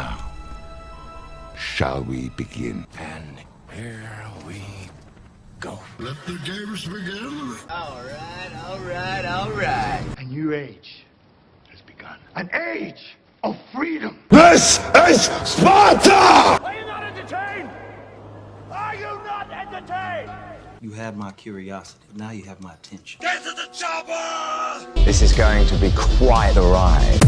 Now, shall we begin? And here we go. Let the games begin. All right. A new age has begun. An age of freedom. This is Sparta! Are you not entertained? Are you not entertained? You had my curiosity, but now you have my attention. Get to the chopper! This is going to be quite a ride.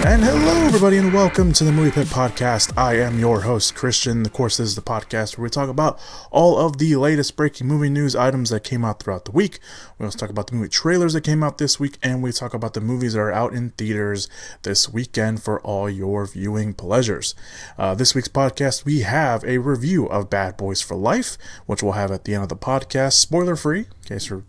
And hello, everybody, and welcome to the Movie Pit Podcast. I am your host, Christian. Of course, this is the podcast where we talk about all of the latest breaking movie news items that came out throughout the week. We also talk about the movie trailers that came out this week, and we talk about the movies that are out in theaters this weekend for all your viewing pleasures. This week's podcast, we have a review of Bad Boys for Life, which we'll have at the end of the podcast, spoiler-free, in case you're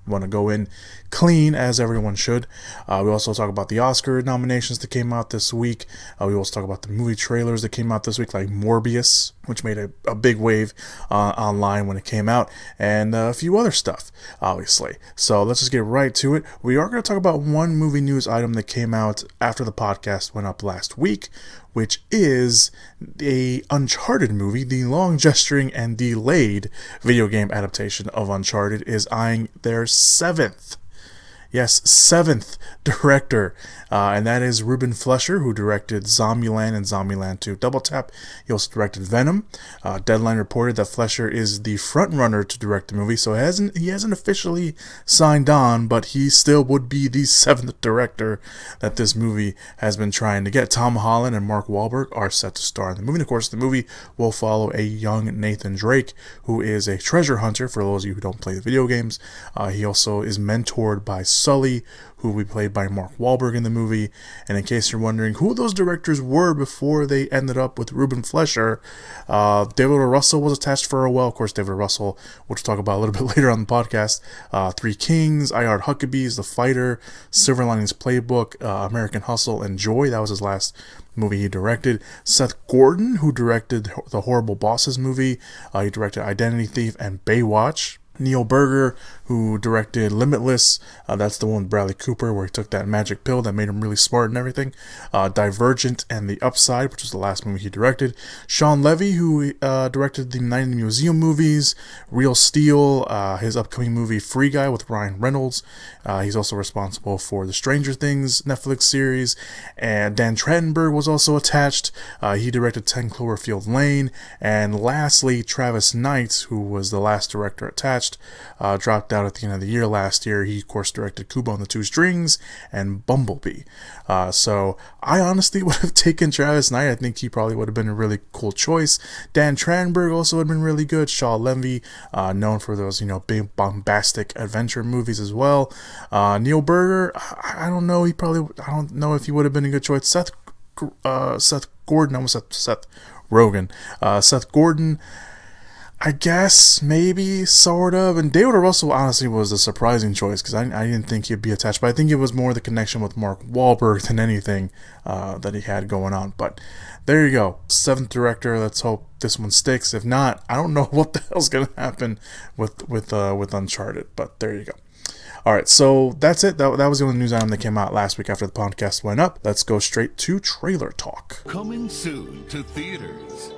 want to go in clean, as everyone should. We also talk about the Oscar nominations that came out this week. We also talk about the movie trailers that came out this week, like Morbius, which made a big wave online when it came out, and a few other stuff, obviously. So let's just get right to it. We are going to talk about one movie news item that came out after the podcast went up last week, which is the Uncharted movie. The long gesturing and delayed video game adaptation of Uncharted is eyeing their seventh director, and that is Ruben Fleischer, who directed Zombieland and Zombieland 2 Double Tap. He also directed Venom. Deadline reported that Fleischer is the frontrunner to direct the movie, so he hasn't officially signed on, but he still would be the seventh director that this movie has been trying to get. Tom Holland and Mark Wahlberg are set to star in the movie. And of course, the movie will follow a young Nathan Drake, who is a treasure hunter, for those of you who don't play the video games. He also is mentored by Sully, who will be played by Mark Wahlberg in the movie. And in case you're wondering who those directors were before they ended up with Ruben Fleischer, David O. Russell was attached for a while. Of course, David O. Russell, which we'll talk about a little bit later on the podcast. Three Kings, I Heart Huckabees, The Fighter, Silver Linings Playbook, American Hustle, and Joy. That was his last movie he directed. Seth Gordon, who directed the Horrible Bosses movie. He directed Identity Thief and Baywatch. Neil Berger, who directed Limitless, that's the one with Bradley Cooper where he took that magic pill that made him really smart and everything. Divergent and The Upside, which was the last movie he directed. Sean Levy, who directed the Night in the Museum movies. Real Steel, his upcoming movie Free Guy with Ryan Reynolds. He's also responsible for the Stranger Things Netflix series. And Dan Trachtenberg was also attached. He directed 10 Cloverfield Lane. And lastly, Travis Knight, who was the last director attached, dropped out at the end of the year last year. He, of course, directed Kubo and the Two Strings and Bumblebee. So I honestly would have taken Travis Knight. I think he probably would have been a really cool choice. Dan Trachtenberg also would have been really good. Shaw Levy, known for those, big bombastic adventure movies as well. Neil Berger, I don't know. I don't know if he would have been a good choice. Seth Gordon, almost said Seth Rogen. Seth Gordon, I guess, maybe, sort of. And David O. Russell, honestly, was a surprising choice because I didn't think he'd be attached. But I think it was more the connection with Mark Wahlberg than anything that he had going on. But there you go. Seventh director. Let's hope this one sticks. If not, I don't know what the hell's going to happen with Uncharted. But there you go. All right, so that's it. That was the only news item that came out last week after the podcast went up. Let's go straight to trailer talk. Coming soon to theaters.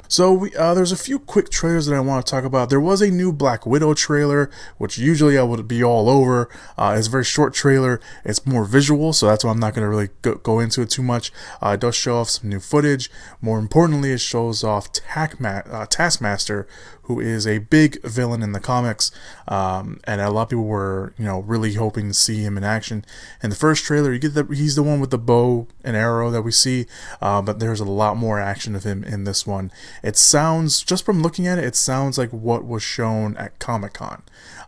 So there's a few quick trailers that I want to talk about. There was a new Black Widow trailer, which usually I would be all over. It's a very short trailer. It's more visual, so that's why I'm not going to really go into it too much. It does show off some new footage. More importantly, it shows off Taskmaster, who is a big villain in the comics, and a lot of people were, really hoping to see him in action. In the first trailer, you get he's the one with the bow and arrow that we see, but there's a lot more action of him in this one. It sounds, just from looking at it, it sounds like what was shown at Comic-Con,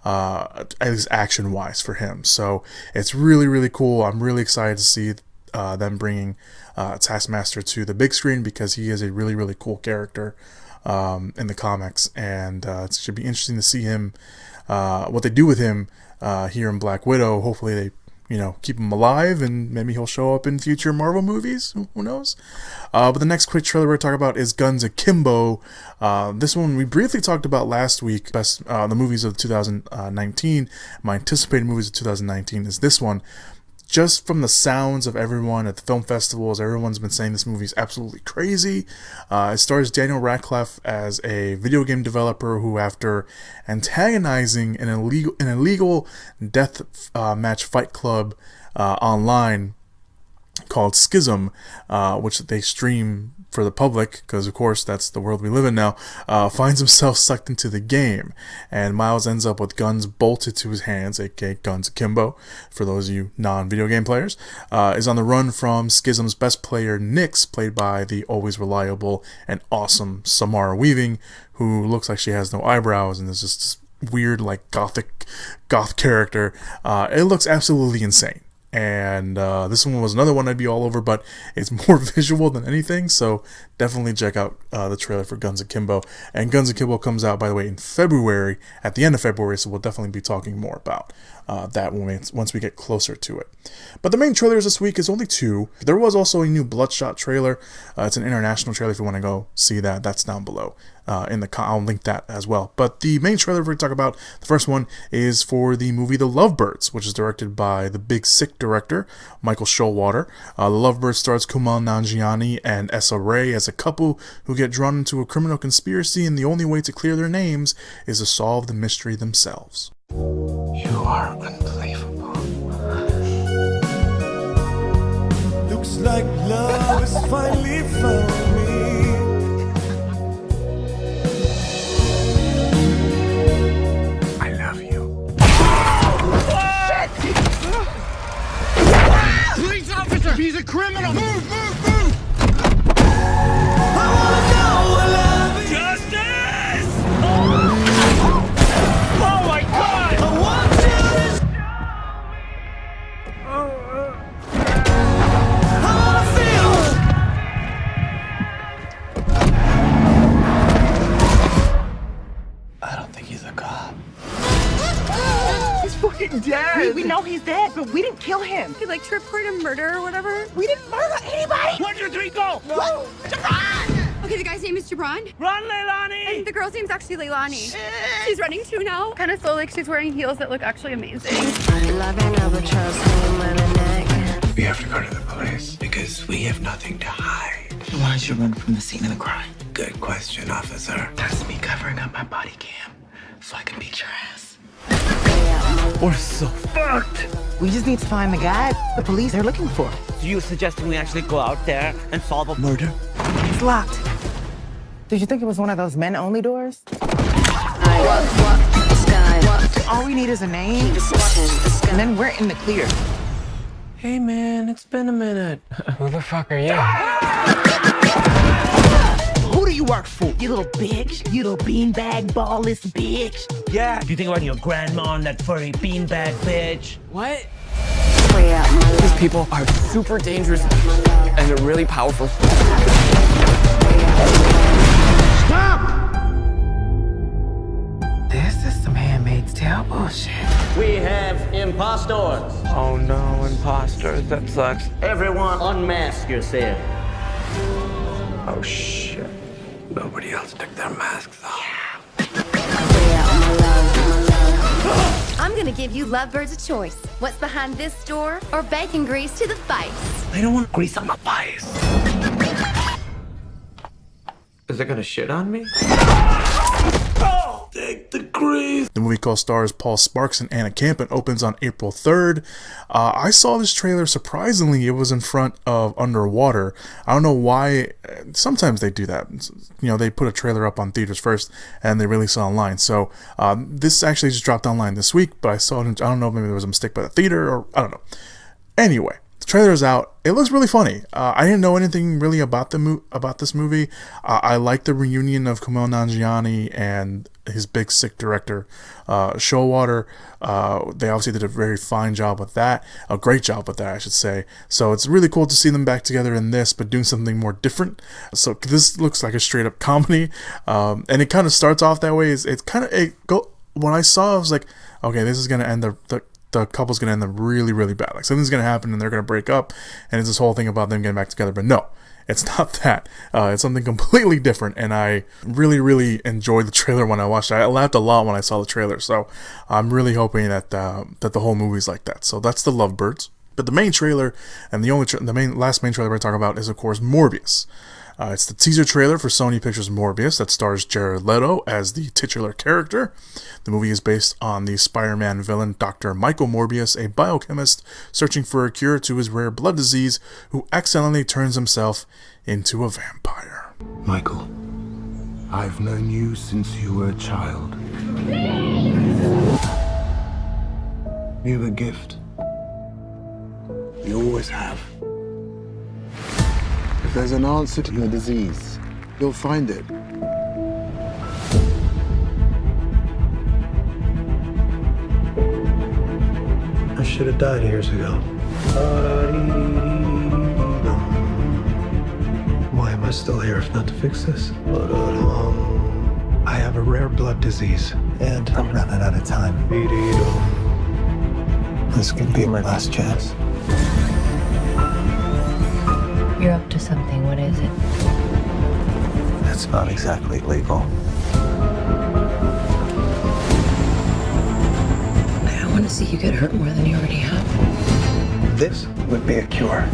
as action-wise for him. So it's really, really cool. I'm really excited to see them bringing Taskmaster to the big screen because he is a really, really cool character in the comics, and it should be interesting to see him, what they do with him here in Black Widow. Hopefully they keep him alive, and maybe he'll show up in future Marvel movies. Who knows? But the next quick trailer we're talking about is Guns Akimbo. This one we briefly talked about last week. Best the movies of 2019. My anticipated movies of 2019 is this one. Just from the sounds of everyone at the film festivals, everyone's been saying this movie is absolutely crazy. It stars Daniel Radcliffe as a video game developer who, after antagonizing an illegal death match fight club online called Schism, which they stream for the public, because of course that's the world we live in now, finds himself sucked into the game, and Miles ends up with guns bolted to his hands, aka Guns Akimbo, for those of you non-video game players, is on the run from Schism's best player, Nyx, played by the always reliable and awesome Samara Weaving, who looks like she has no eyebrows and is just this weird, like, goth character. It looks absolutely insane. And this one was another one I'd be all over, but it's more visual than anything, so definitely check out the trailer for Guns Akimbo. And Guns Akimbo comes out, by the way, in February, at the end of February, so we'll definitely be talking more about that once we get closer to it. But the main trailers this week is only 2. There was also a new Bloodshot trailer. It's an international trailer if you want to go see that. That's down below. I'll link that as well. But the main trailer we're going to talk about, the first one, is for the movie The Lovebirds, which is directed by the Big Sick director, Michael Showalter. The Lovebirds stars Kumail Nanjiani and Issa Rae as a couple who get drawn into a criminal conspiracy, and the only way to clear their names is to solve the mystery themselves. You are unbelievable. Looks like love has finally found me. I love you. Police officer! He's a criminal! Move, move, move! I wanna know what love is. Justice! Oh my God! I want you to show me. I wanna feel. I don't think he's a cop. He's fucking dead! We know he's dead, but we didn't kill him. He like to report a murder or whatever. We didn't murder anybody! 1, 2, 3, go! No! Okay, the guy's name is Jabron. Run, Leilani! And the girl's name's actually Leilani. She's running too now. Kind of slow, like she's wearing heels that look actually amazing. We have to go to the police because we have nothing to hide. Why did you run from the scene of the crime? Good question, officer. That's me covering up my body cam so I can beat your ass. We're so fucked! We just need to find the guy the police are looking for. So you're suggesting we actually go out there and solve a murder? It's locked. Did you think it was one of those men-only doors? All we need is a name, and then we're in the clear. Hey man, it's been a minute. Who the fuck are you? Who do you work for? You little bitch. You little beanbag ballless bitch. Yeah. Do you think about your grandma and that furry beanbag bitch? What? These people are super dangerous and they're really powerful. Stop! This is some Handmaid's Tale bullshit. We have impostors. Oh no, imposters, that sucks. Everyone unmask yourself. Oh shit. Nobody else took their masks off. I'm gonna give you Lovebirds a choice. What's behind this door or bacon grease to the face? I don't want grease on my face. Is it gonna shit on me? Take the grease. The movie co-stars Paul Sparks and Anna Camp and opens on April 3rd. I saw this trailer, surprisingly, it was in front of Underwater. I don't know why, sometimes they do that. They put a trailer up on theaters first and they release it online. So this actually just dropped online this week, but I saw it, I don't know, maybe there was a mistake by the theater or I don't know. Anyway, the trailer is out. It looks really funny. I didn't know anything really about this movie. I like the reunion of Kumail Nanjiani and his Big Sick director, Showalter. They obviously did a very fine job with that. A great job with that, I should say. So it's really cool to see them back together in this, but doing something more different. So this looks like a straight up comedy. And it kind of starts off that way. When I saw it, I was like, okay, this is going to end the couple's gonna end up really, really bad. Like something's gonna happen and they're gonna break up, and it's this whole thing about them getting back together. But no, it's not that. It's something completely different, and I really, really enjoyed the trailer when I watched it. I laughed a lot when I saw the trailer, so I'm really hoping that that the whole movie's like that. So that's the Lovebirds. But the main trailer, and the last main trailer we're talking about is, of course, Morbius. It's the teaser trailer for Sony Pictures' Morbius that stars Jared Leto as the titular character. The movie is based on the Spider-Man villain Dr. Michael Morbius, a biochemist searching for a cure to his rare blood disease who accidentally turns himself into a vampire. Michael, I've known you since you were a child. You have a gift. You always have. If there's an answer to your disease, you'll find it. I should have died years ago. Why am I still here if not to fix this? I have a rare blood disease, and I'm running out of time. This could be my last chance. You're up to something. What is it? That's not exactly legal. I want to see you get hurt more than you already have. This would be a cure.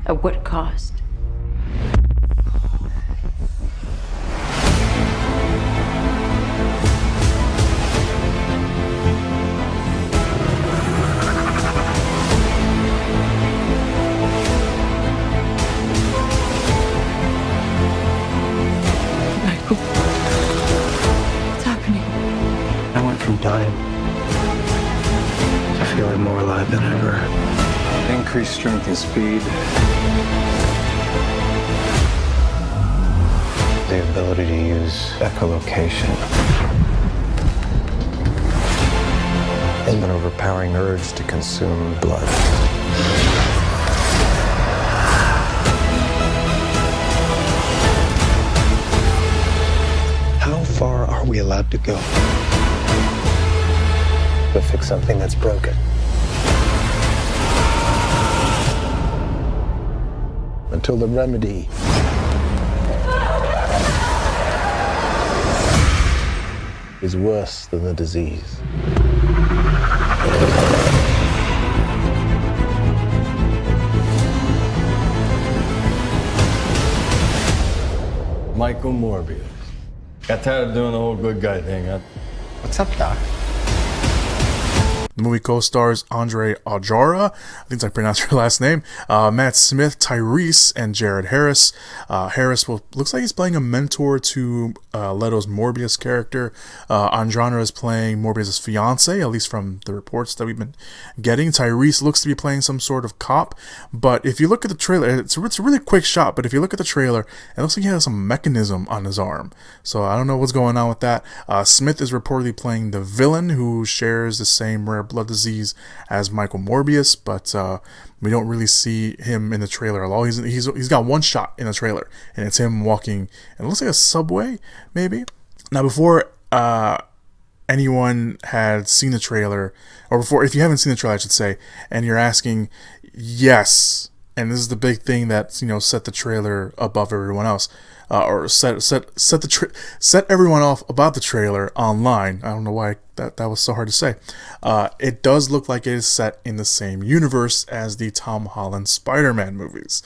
At what cost? Michael, what's happening? I went from dying to feeling more alive than ever. Increased strength and speed. The ability to use echolocation. And an overpowering urge to consume blood. How far are we allowed to go to fix something that's broken? Until the remedy is worse than the disease. Michael Morbius. Got tired of doing the whole good guy thing, huh? What's up, Doc? The movie co-stars Andre Ajara, I think I pronounced her last name, Matt Smith, Tyrese, and Jared Harris. Harris looks like he's playing a mentor to Leto's Morbius character. Androna is playing Morbius' fiance, at least from the reports that we've been getting. Tyrese looks to be playing some sort of cop, but if you look at the trailer, it's a really quick shot, but if you look at the trailer, it looks like he has some mechanism on his arm. So I don't know what's going on with that. Smith is reportedly playing the villain who shares the same rare blood disease as Michael Morbius, but we don't really see him in the trailer at all. He's got one shot in the trailer, and it's him walking, and it looks like a subway, maybe. Now, before anyone had seen the trailer, or before, if you haven't seen the trailer, I should say, and you're asking, yes, and this is the big thing that set the trailer above everyone else, or set everyone off about the trailer online. I don't know why that was so hard to say. It does look like it is set in the same universe as the Tom Holland Spider-Man movies.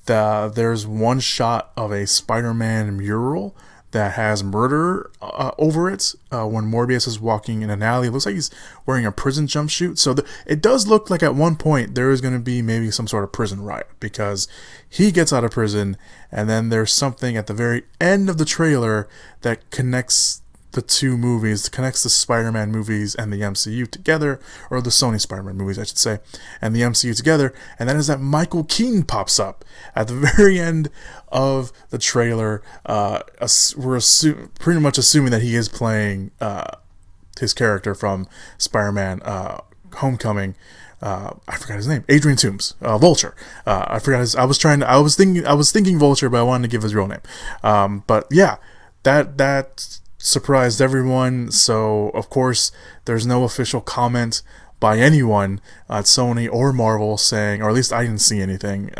There's one shot of a Spider-Man mural that has murder over it when Morbius is walking in an alley. It looks like he's wearing a prison jumpsuit. So it does look like at one point there is going to be maybe some sort of prison riot, because he gets out of prison, and then there's something at the very end of the trailer that connects the two movies, connects the Spider-Man movies and the MCU together, or the Sony Spider-Man movies, I should say, and the MCU together, and that is that Michael Keaton pops up at the very end of the trailer. We're pretty much assuming that he is playing his character from Spider-Man Homecoming. I forgot his name. Adrian Toomes, Vulture. I forgot his. I was thinking Vulture, but I wanted to give his real name. But yeah, that surprised everyone. So of course, there's no official comment by anyone at Sony or Marvel saying, or at least I didn't see anything,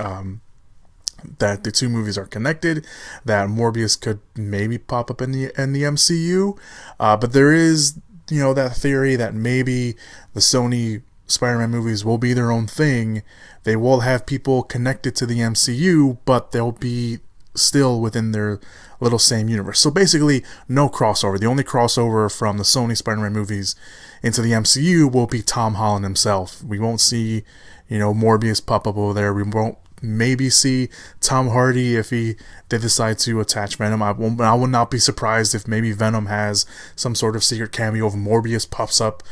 that the two movies are connected, that Morbius could maybe pop up in the MCU. But there is, that theory that maybe the Sony Spider-Man movies will be their own thing. They will have people connected to the MCU, but they'll be still within their little same universe. So basically, no crossover. The only crossover from the Sony Spider-Man movies into the MCU will be Tom Holland himself. We won't see, Morbius pop up over there. We won't maybe see Tom Hardy if they decide to attach Venom. I will not be surprised if maybe Venom has some sort of secret cameo of Morbius pops up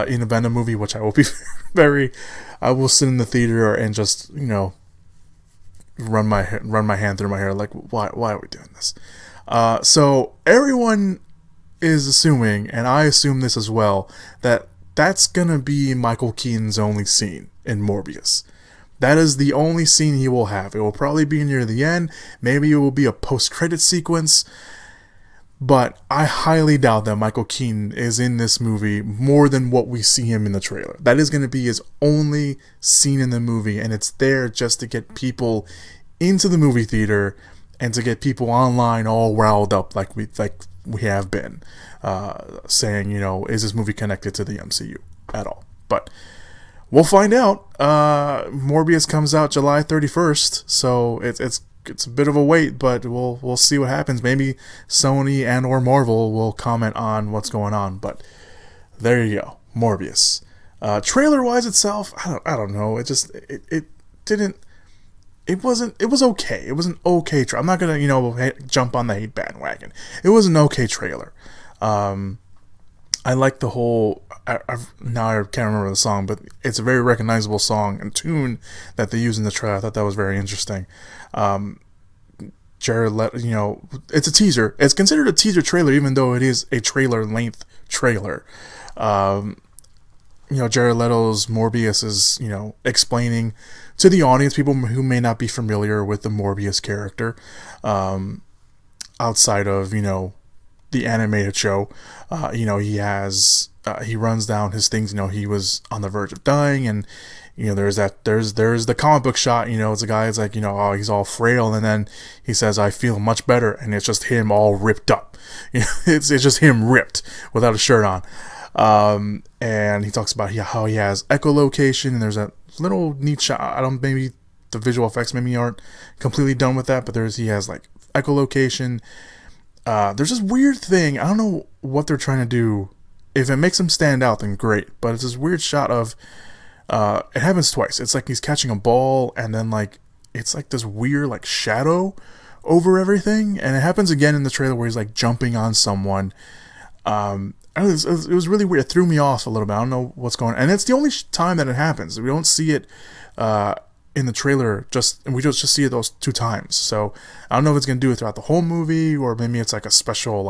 in a Venom movie, which I will be I will sit in the theater and just, run my hand through my hair like, why are we doing this? So everyone is assuming, and I assume this as well, that that's gonna be Michael Keaton's only scene in Morbius. That is the only scene he will have. It will probably be near the end. Maybe it will be a post-credit sequence. But I highly doubt that Michael Keaton is in this movie more than what we see him in the trailer. That is going to be his only scene in the movie, and it's there just to get people into the movie theater and to get people online all riled up like we have been, saying, is this movie connected to the MCU at all? But we'll find out. Morbius comes out July 31st, so it's a bit of a wait, but we'll see what happens. Maybe Sony and or Marvel will comment on what's going on. But there you go, Morbius. Trailer wise itself, I don't know. It was okay. It was an okay trailer. I'm not gonna jump on the hate bandwagon. It was an okay trailer. I like the whole. Now I can't remember the song, but it's a very recognizable song and tune that they use in the trailer. I thought that was very interesting. Jared Leto, it's a teaser. It's considered a teaser trailer, even though it is a trailer-length trailer. Jared Leto's Morbius is, explaining to the audience, people who may not be familiar with the Morbius character, outside of, the animated show. He runs down his things. He was on the verge of dying, and there's the comic book shot. It's a guy. It's like, he's all frail, and then he says, "I feel much better," and it's just him all ripped up. It's just him ripped without a shirt on. And he talks about how he has echolocation, and there's a little neat shot. Maybe the visual effects maybe aren't completely done with that, but he has like echolocation. There's this weird thing. I don't know what they're trying to do. If it makes him stand out, then great. But it's this weird shot of, it happens twice. It's like he's catching a ball, and then it's like this weird shadow over everything. And it happens again in the trailer where he's jumping on someone. It was really weird. It threw me off a little bit. I don't know what's going on. And it's the only time that it happens. We don't see it in the trailer, we just see it those two times. So I don't know if it's going to do it throughout the whole movie, or maybe it's a special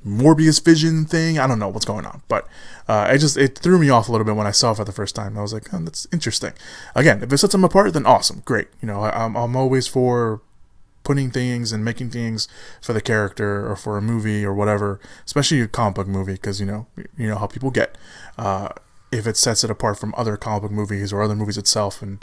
Morbius vision thing. I don't know what's going on, but it threw me off a little bit when I saw it for the first time. I was like, oh, that's interesting. Again, if it sets them apart, then awesome, great. I'm always for putting things and making things for the character or for a movie or whatever, especially a comic book movie, because you know how people get if it sets it apart from other comic book movies or other movies itself. And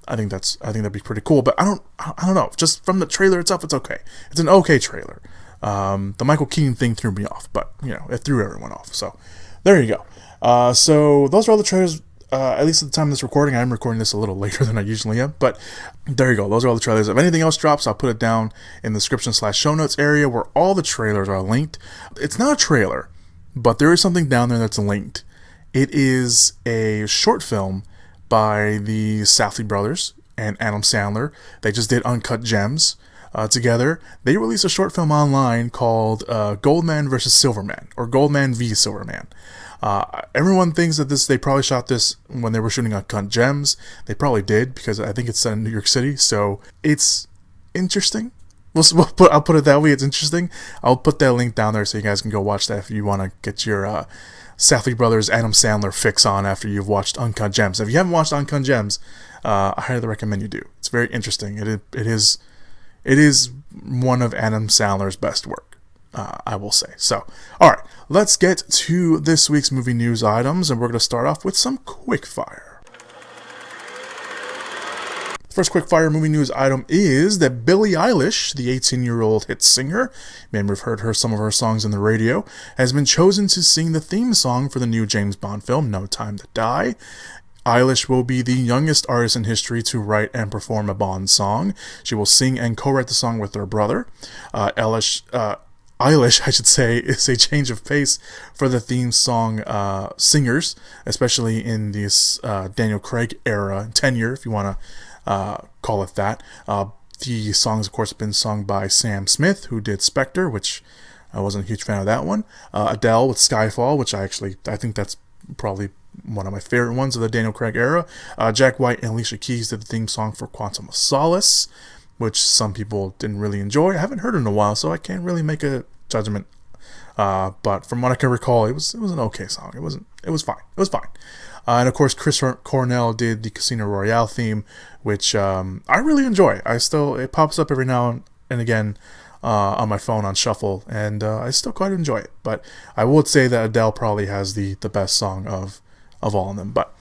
I think that'd be pretty cool. But I don't know. Just from the trailer itself, it's okay. It's an okay trailer. The Michael Keaton thing threw me off, but it threw everyone off. So there you go. So those are all the trailers. At least at the time of this recording. I'm recording this a little later than I usually am, but there you go. Those are all the trailers. If anything else drops, I'll put it down in the description/show notes area where all the trailers are linked. It's not a trailer, but there is something down there that's linked. It is a short film by the Safdie brothers and Adam Sandler. They just did Uncut Gems together. They released a short film online called Goldman vs. Silverman, or Goldman v. Silverman. Everyone thinks that they probably shot this when they were shooting Uncut Gems. They probably did, because I think it's set in New York City. So it's interesting. I'll put it that way. It's interesting. I'll put that link down there so you guys can go watch that if you want to get your Safdie Brothers Adam Sandler fix on after you've watched Uncut Gems. If you haven't watched Uncut Gems, I highly recommend you do. It's very interesting. It is one of Adam Sandler's best work, I will say. So, all right, let's get to this week's movie news items, and we're going to start off with some quick fire. First quickfire movie news item is that Billie Eilish, the 18-year-old hit singer, maybe you've heard some of her songs on the radio, has been chosen to sing the theme song for the new James Bond film, No Time to Die. Eilish will be the youngest artist in history to write and perform a Bond song. She will sing and co-write the song with her brother. Eilish, I should say, is a change of pace for the theme song singers, especially in this Daniel Craig era, tenure, if you want to call it that. The songs, of course, have been sung by Sam Smith, who did Spectre, which I wasn't a huge fan of that one. Adele with Skyfall, which I think that's probably one of my favorite ones of the Daniel Craig era. Jack White and Alicia Keys did the theme song for Quantum of Solace, which some people didn't really enjoy. I haven't heard it in a while, so I can't really make a judgment. But from what I can recall, it was an okay song. It was fine. It was fine. And of course, Chris Cornell did the Casino Royale theme, which I really enjoy. It pops up every now and again on my phone on shuffle, and I still quite enjoy it. But I would say that Adele probably has the best song of all of them. But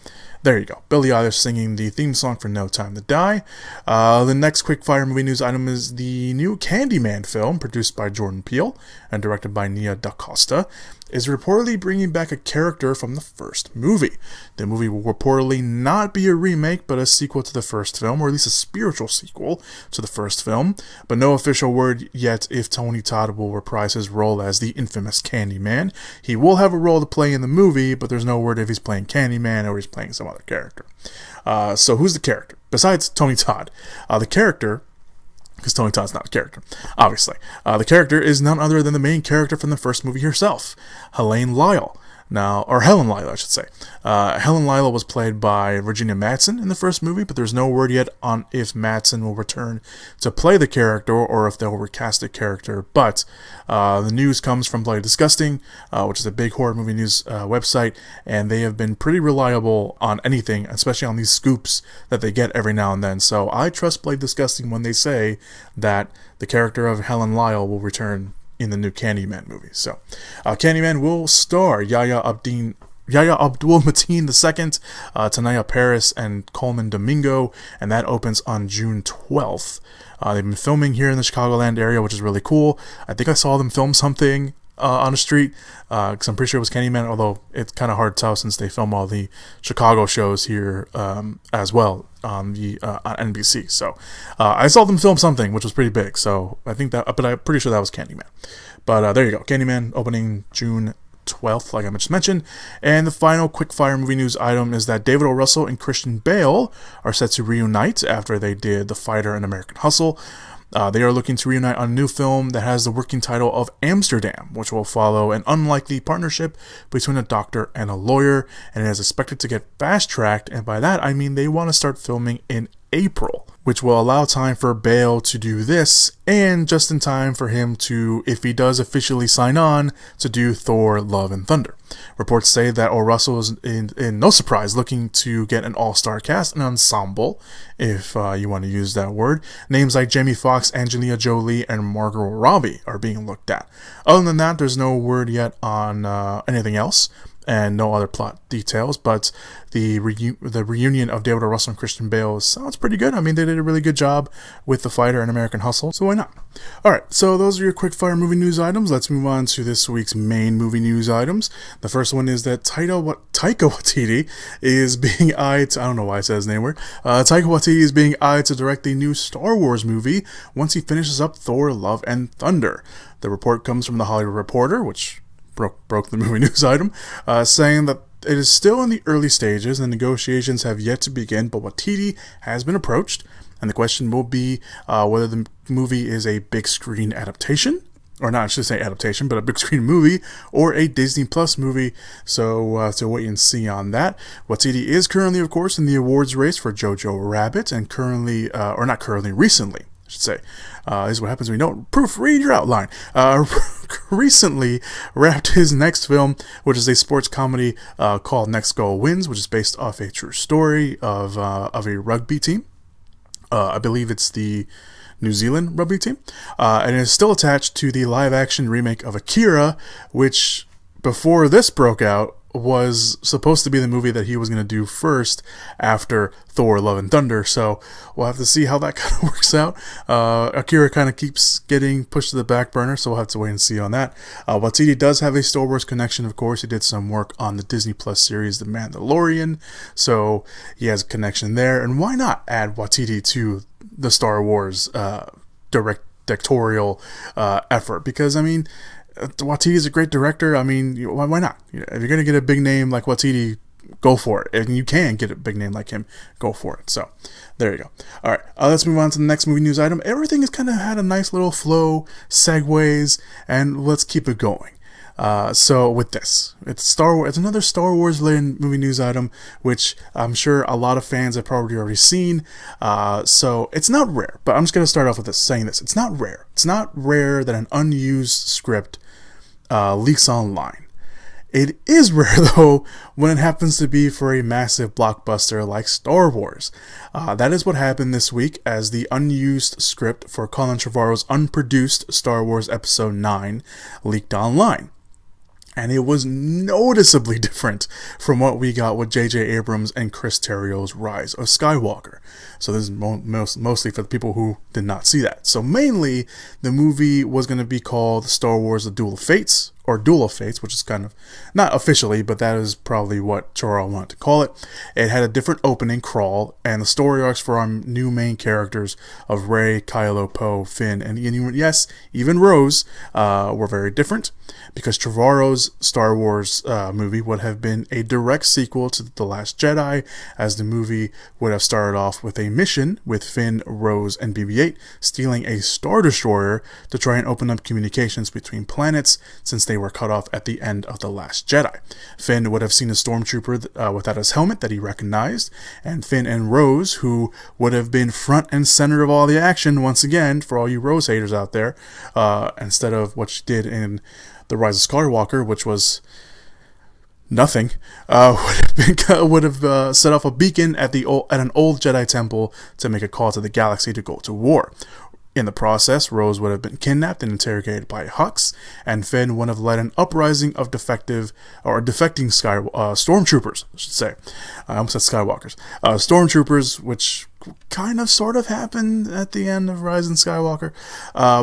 there you go. Billie Eilish singing the theme song for No Time to Die. The next quickfire movie news item is the new Candyman film, produced by Jordan Peele and directed by Nia DaCosta, is reportedly bringing back a character from the first movie. The movie will reportedly not be a remake, but a sequel to the first film, or at least a spiritual sequel to the first film, but no official word yet if Tony Todd will reprise his role as the infamous Candyman. He will have a role to play in the movie, but there's no word if he's playing Candyman or he's playing some other character. So who's the character? Besides Tony Todd, the character, because Tony Todd's not a character, obviously. The character is none other than the main character from the first movie herself, Helen Lyle, I should say. Helen Lyle was played by Virginia Madsen in the first movie, but there's no word yet on if Madsen will return to play the character or if they'll recast the character. But the news comes from Bloody Disgusting, which is a big horror movie news website, and they have been pretty reliable on anything, especially on these scoops that they get every now and then. So I trust Bloody Disgusting when they say that the character of Helen Lyle will return in the new Candyman movie. So, Candyman will star Yahya Abdul-Mateen II, Tanaya Paris, and Coleman Domingo, and that opens on June 12th. They've been filming here in the Chicagoland area, which is really cool. I think I saw them film something on the street, because I'm pretty sure it was Candyman, although it's kind of hard to tell since they film all the Chicago shows here as well on NBC. So I saw them film something, which was pretty big. So I think that, but I'm pretty sure that was Candyman. But there you go, Candyman opening June 12th, like I just mentioned. And the final quickfire movie news item is that David O. Russell and Christian Bale are set to reunite after they did The Fighter and American Hustle. They are looking to reunite on a new film that has the working title of Amsterdam, which will follow an unlikely partnership between a doctor and a lawyer, and it is expected to get fast-tracked, and by that I mean they want to start filming in April, which will allow time for Bale to do this, and just in time for him to, if he does officially sign on, to do Thor, Love and Thunder. Reports say that O. Russell is, in no surprise, looking to get an all-star cast, an ensemble, if you want to use that word. Names like Jamie Foxx, Angelina Jolie, and Margot Robbie are being looked at. Other than that, there's no word yet on anything else, and no other plot details, but the reunion of David O. Russell and Christian Bale sounds pretty good. I mean, they did a really good job with The Fighter and American Hustle, so why not? Alright, so those are your quickfire movie news items. Let's move on to this week's main movie news items. The first one is that Taika Waititi is being eyed to, I don't know why I said his name weird, Taika Waititi is being eyed to direct the new Star Wars movie once he finishes up Thor, Love and Thunder. The report comes from The Hollywood Reporter, which broke the movie news item, saying that it is still in the early stages and negotiations have yet to begin, but Waititi has been approached, and the question will be whether the movie is a big screen adaptation, or not, I should say adaptation, but a big screen movie, or a Disney Plus movie, so wait and see on that. Waititi is currently, of course, in the awards race for Jojo Rabbit, and recently, should say. This is what happens when you don't proofread your outline. Recently wrapped his next film, which is a sports comedy called Next Goal Wins, which is based off a true story of a rugby team. I believe it's the New Zealand rugby team, and is still attached to the live-action remake of Akira, which, before this broke out, was supposed to be the movie that he was going to do first after Thor Love and Thunder, so we'll have to see how that kind of works out. Akira kind of keeps getting pushed to the back burner, so we'll have to wait and see on that. Waititi does have a Star Wars connection, of course. He did some work on the Disney Plus series The Mandalorian, so he has a connection there, and why not add Waititi to the Star Wars directorial effort? Because, I mean, Waititi is a great director. I mean, why not? If you're going to get a big name like Waititi, go for it. And you can get a big name like him, go for it. So, there you go. All right, let's move on to the next movie news item. Everything has kind of had a nice little flow, segues, and let's keep it going. So with this, it's Star Wars. It's another Star Wars related movie news item, which I'm sure a lot of fans have probably already seen. So it's not rare, but I'm just gonna start off with saying this: it's not rare. It's not rare that an unused script leaks online. It is rare, though, when it happens to be for a massive blockbuster like Star Wars. That is what happened this week, as the unused script for Colin Trevorrow's unproduced Star Wars Episode 9 leaked online. And it was noticeably different from what we got with J.J. Abrams and Chris Terrell's Rise of Skywalker. So this is mostly for the people who did not see that. So mainly, the movie was going to be called Star Wars The Duel of Fates, or Duel of Fates, which is kind of, not officially, but that is probably what Trevorrow wanted to call it. It had a different opening crawl, and the story arcs for our new main characters of Rey, Kylo, Poe, Finn, and yes, even Rose were very different, because Trevorrow's Star Wars movie would have been a direct sequel to The Last Jedi, as the movie would have started off with a mission with Finn, Rose, and BB-8 stealing a Star Destroyer to try and open up communications between planets, since they were cut off at the end of The Last Jedi. Finn would have seen a stormtrooper without his helmet that he recognized, and Finn and Rose, who would have been front and center of all the action, once again, for all you Rose haters out there, instead of what she did in The Rise of Skywalker, which was nothing, would have set off a beacon at an old Jedi temple to make a call to the galaxy to go to war. In the process, Rose would have been kidnapped and interrogated by Hux, and Finn would have led an uprising of defecting stormtroopers, I should say. I almost said Skywalkers. Stormtroopers, which kind of sort of happened at the end of Rise of Skywalker.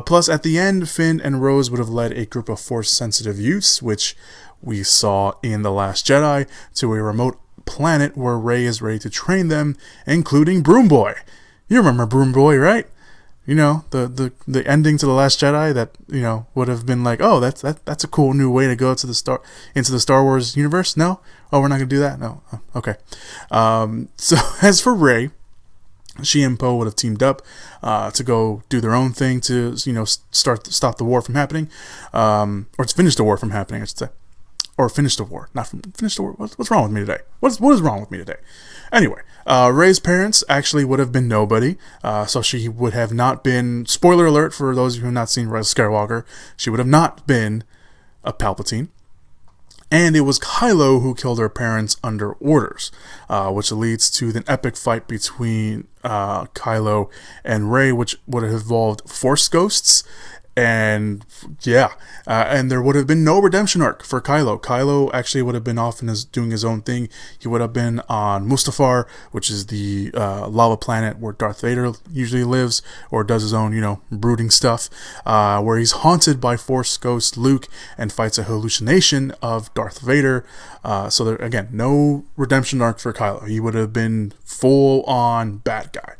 Plus, at the end, Finn and Rose would have led a group of Force-sensitive youths, which we saw in The Last Jedi, to a remote planet where Rey is ready to train them, including Broom Boy. You remember Broom Boy, right? You know, the ending to The Last Jedi that, you know, would have been like, oh, that's a cool new way to go to into the Star Wars universe. No? Oh, we're not going to do that? No. Oh, okay. So as for Rey, she and Poe would have teamed up to go do their own thing to, you know, stop the war from happening, or to finish the war from happening, I should say. Or finish the war, not finish the war. What's wrong with me today? What is wrong with me today? Anyway, Rey's parents actually would have been nobody, so she would have not been, spoiler alert for those of you who have not seen Rise of Skywalker, she would have not been a Palpatine. And it was Kylo who killed her parents under orders, which leads to an epic fight between Kylo and Rey, which would have involved Force ghosts. And yeah, and there would have been no redemption arc for Kylo. Kylo actually would have been off and doing his own thing. He would have been on Mustafar, which is the lava planet where Darth Vader usually lives, or does his own, you know, brooding stuff, where he's haunted by Force ghost Luke and fights a hallucination of Darth Vader. So there, again, no redemption arc for Kylo. He would have been full on bad guy.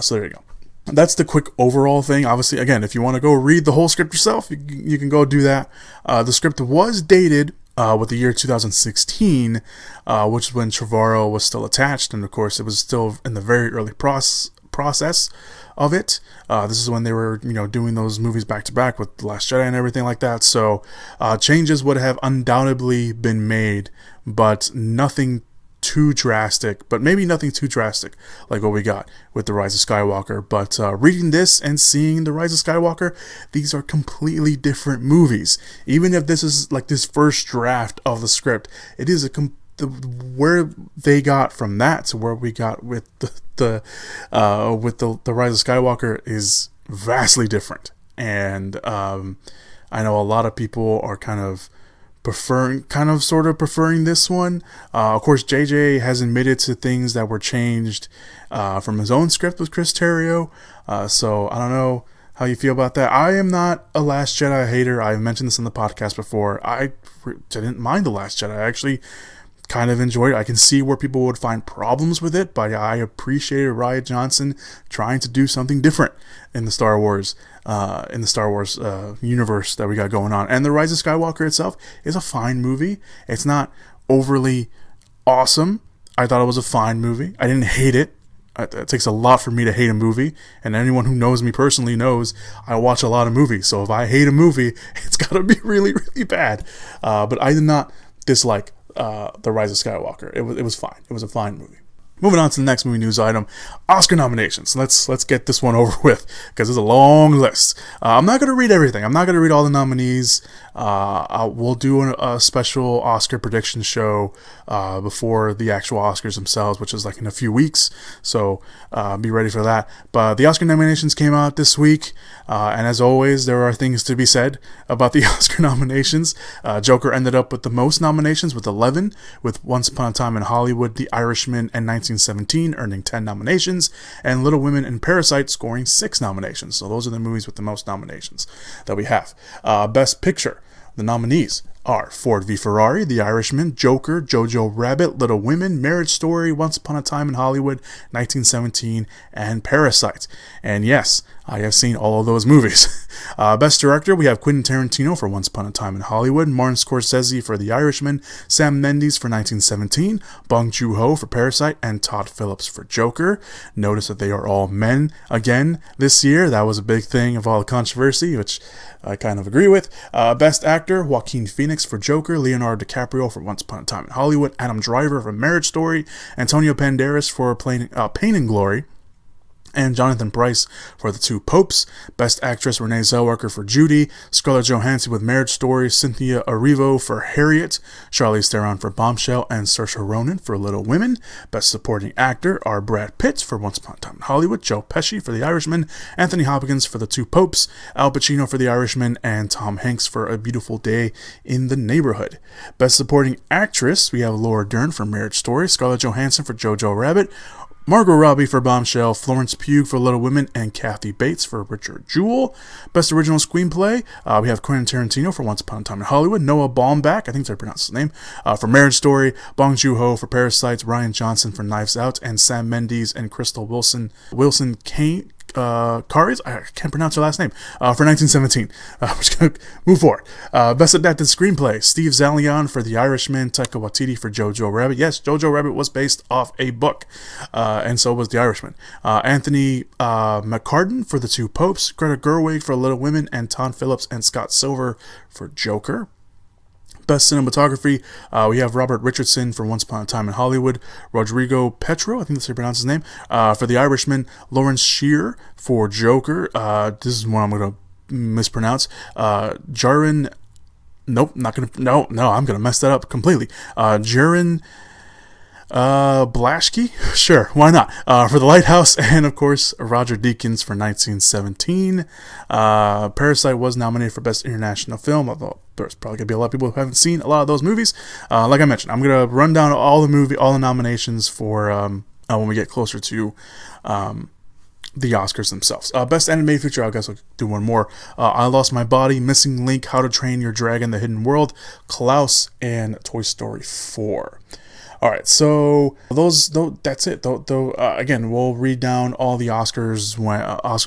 So there you go. That's the quick overall thing. Obviously, again, if you want to go read the whole script yourself, you can go do that. The script was dated with the year 2016, which is when Trevorrow was still attached, and of course, it was still in the very early process of it. This is when they were, you know, doing those movies back to back with The Last Jedi and everything like that. So changes would have undoubtedly been made, but nothing too drastic, but maybe nothing too drastic like what we got with The Rise of Skywalker. But reading this and seeing The Rise of Skywalker, these are completely different movies. Even if this is like this first draft of the script, it is where they got from that to where we got with the Rise of Skywalker is vastly different. And I know a lot of people are kind of sort of preferring this one. Of course, JJ has admitted to things that were changed from his own script with Chris Terrio. So I don't know how you feel about that. I am not a Last Jedi hater. I've mentioned this on the podcast before. I didn't mind The Last Jedi. I actually kind of enjoyed it. I can see where people would find problems with it, but I appreciated Rian Johnson trying to do something different in the Star Wars universe that we got going on. And The Rise of Skywalker itself is a fine movie. It's not overly awesome. I thought it was a fine movie. I didn't hate it. It takes a lot for me to hate a movie, and anyone who knows me personally knows I watch a lot of movies. So if I hate a movie, it's got to be really, really bad. But I did not dislike The Rise of Skywalker. It was fine. It was a fine movie. Moving on to the next movie news item, Oscar nominations. Let's get this one over with, because it's a long list. I'm not going to read everything. I'm not going to read all the nominees. We'll do a special Oscar prediction show before the actual Oscars themselves, which is like in a few weeks. So be ready for that. But the Oscar nominations came out this week. And as always, there are things to be said about the Oscar nominations. Joker ended up with the most nominations with 11, with Once Upon a Time in Hollywood, The Irishman, and 1917 earning 10 nominations, and Little Women and Parasite scoring 6 nominations. So those are the movies with the most nominations that we have. Best Picture, the nominees are Ford v Ferrari, The Irishman, Joker, Jojo Rabbit, Little Women, Marriage Story, Once Upon a Time in Hollywood, 1917, and Parasite. And yes, I have seen all of those movies. Best Director, we have Quentin Tarantino for Once Upon a Time in Hollywood, Martin Scorsese for The Irishman, Sam Mendes for 1917, Bong Joon-ho for Parasite, and Todd Phillips for Joker. Notice that they are all men again this year. That was a big thing of all the controversy, which I kind of agree with. Best Actor, Joaquin Phoenix for Joker, Leonardo DiCaprio for Once Upon a Time in Hollywood, Adam Driver for Marriage Story, Antonio Banderas for Pain and Glory, and Jonathan Pryce for The Two Popes. Best Actress, Renee Zellweger for Judy, Scarlett Johansson with Marriage Story, Cynthia Erivo for Harriet, Charlize Theron for Bombshell, and Saoirse Ronan for Little Women. Best Supporting Actor are Brad Pitt for Once Upon a Time in Hollywood, Joe Pesci for The Irishman, Anthony Hopkins for The Two Popes, Al Pacino for The Irishman, and Tom Hanks for A Beautiful Day in the Neighborhood. Best Supporting Actress, we have Laura Dern for Marriage Story, Scarlett Johansson for Jojo Rabbit, Margot Robbie for Bombshell, Florence Pugh for Little Women, and Kathy Bates for Richard Jewell. Best Original Screenplay, we have Quentin Tarantino for Once Upon a Time in Hollywood, Noah Baumbach, I think that's how I pronounce his name, for Marriage Story, Bong Joon-ho for Parasite, Rian Johnson for Knives Out, and Sam Mendes and Crystal Wilson Caris, I can't pronounce her last name, for 1917. We're just going to move forward. Best Adapted Screenplay, Steve Zalian for The Irishman, Taika Waititi for Jojo Rabbit. Yes, Jojo Rabbit was based off a book, and so was The Irishman. Anthony McCartan for The Two Popes, Greta Gerwig for Little Women, and Todd Phillips and Scott Silver for Joker. Best Cinematography, we have Robert Richardson for Once Upon a Time in Hollywood, Rodrigo Petro, I think that's how you pronounce his name, for The Irishman, Lawrence Shear for Joker, this is one I'm going to mispronounce, Jaron, I'm going to mess that up completely, Jaron Blaschke, sure, why not, for The Lighthouse, and of course Roger Deakins for 1917. Parasite was nominated for Best International Film, although there's probably gonna be a lot of people who haven't seen a lot of those movies. Like I mentioned, I'm gonna run down all the nominations for when we get closer to the Oscars themselves. Best Animated Feature, I guess I'll do one more. I Lost My Body, Missing Link, How to Train Your Dragon, The Hidden World, Klaus, and Toy Story 4. All right, so that's it. Again, we'll read down all the Oscars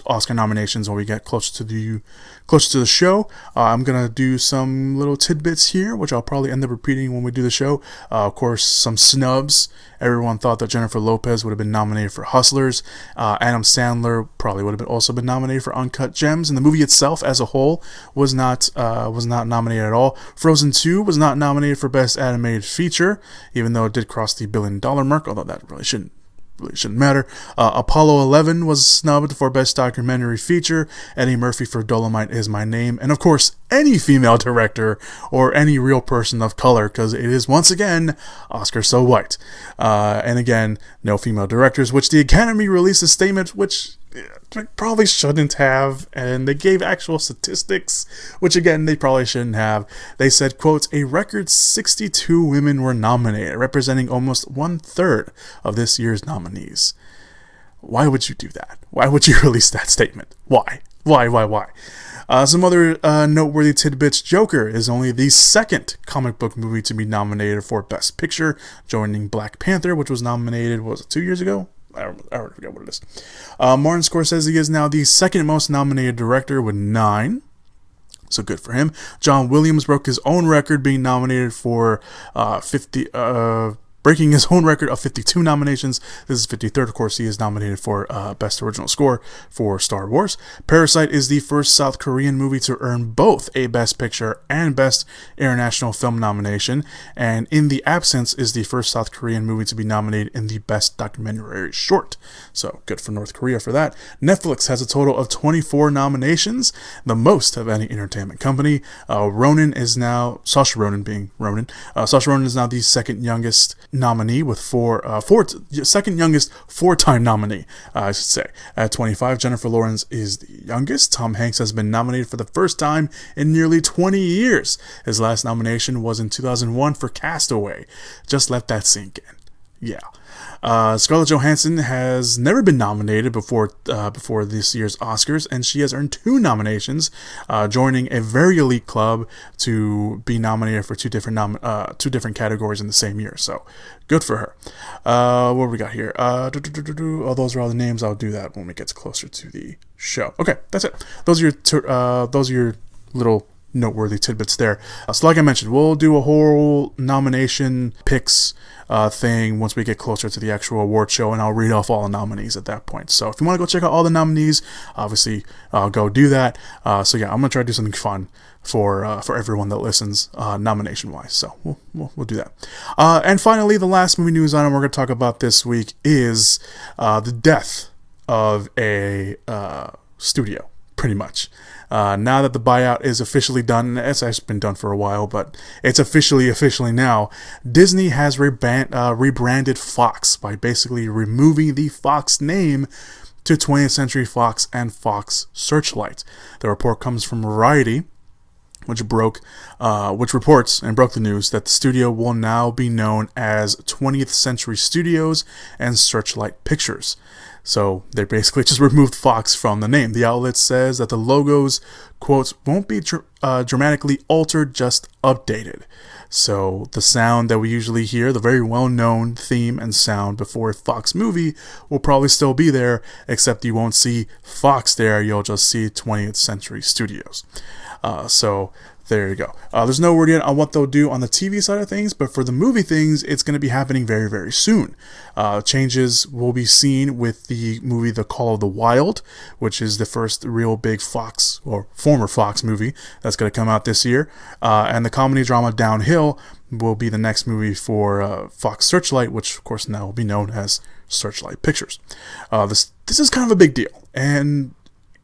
Oscar nominations when we get closer to the show. I'm gonna do some little tidbits here, which I'll probably end up repeating when we do the show. Of course, some snubs. Everyone thought that Jennifer Lopez would have been nominated for Hustlers. Adam Sandler probably would have also been nominated for Uncut Gems, and the movie itself as a whole was not nominated at all. Frozen 2 was not nominated for Best Animated Feature, even though it did did cross the $1 billion mark, although that really shouldn't matter. Apollo 11 was snubbed for Best Documentary Feature. Eddie Murphy for Dolomite Is My Name. And of course, any female director or any real person of color, because it is once again Oscar so white. And again, no female directors, which the Academy released a statement which probably shouldn't have, and they gave actual statistics, which again they probably shouldn't have. They said, quote, a record 62 women were nominated, representing almost 1/3 of this year's nominees. Why would you do that? Why would you release that statement? Why? Some other noteworthy tidbits. Joker is only the second comic book movie to be nominated for Best Picture, joining Black Panther, which was nominated, what was it, 2 years ago? I already forget what it is. Martin Scorsese is now the second most nominated director with 9. So good for him. John Williams broke his own record, being nominated for breaking his own record of 52 nominations. This is 53rd. Of course, he is nominated for Best Original Score for Star Wars. Parasite is the first South Korean movie to earn both a Best Picture and Best International Film nomination, and In the Absence is the first South Korean movie to be nominated in the Best Documentary Short. So good for North Korea for that. Netflix has a total of 24 nominations, the most of any entertainment company. Saoirse Ronan is now the second youngest nominee with second youngest 4-time nominee, I should say. At 25, Jennifer Lawrence is the youngest. Tom Hanks has been nominated for the first time in nearly 20 years. His last nomination was in 2001 for Castaway. Just let that sink in. Yeah. Scarlett Johansson has never been nominated before this year's Oscars, and she has earned 2 nominations, joining a very elite club to be nominated for two different categories in the same year. So good for her. What do we got here? Oh, those are all the names. I'll do that when it gets closer to the show. Okay, that's it. Those are your little noteworthy tidbits there. So like I mentioned, we'll do a whole nomination picks thing once we get closer to the actual award show, and I'll read off all the nominees at that point. So if you want to go check out all the nominees, obviously go do that. So yeah, I'm gonna try to do something fun for everyone that listens, nomination wise. So we'll do that. And finally, the last movie news item we're gonna talk about this week is the death of a studio, pretty much. Now that the buyout is officially done, it's actually been done for a while, but it's officially now, Disney has rebranded Fox by basically removing the Fox name to 20th Century Fox and Fox Searchlight. The report comes from Variety, which reports and broke the news that the studio will now be known as 20th Century Studios and Searchlight Pictures. So they basically just removed Fox from the name. The outlet says that the logos, quotes, won't be dramatically altered, just updated. So the sound that we usually hear, the very well-known theme and sound before a Fox movie, will probably still be there, except you won't see Fox there, you'll just see 20th Century Studios. So there you go. There's no word yet on what they'll do on the TV side of things, but for the movie things, it's going to be happening very, very soon. Changes will be seen with the movie The Call of the Wild, which is the first real big Fox, or former Fox movie that's going to come out this year. And the comedy drama Downhill will be the next movie for Fox Searchlight, which of course now will be known as Searchlight Pictures. This is kind of a big deal. And,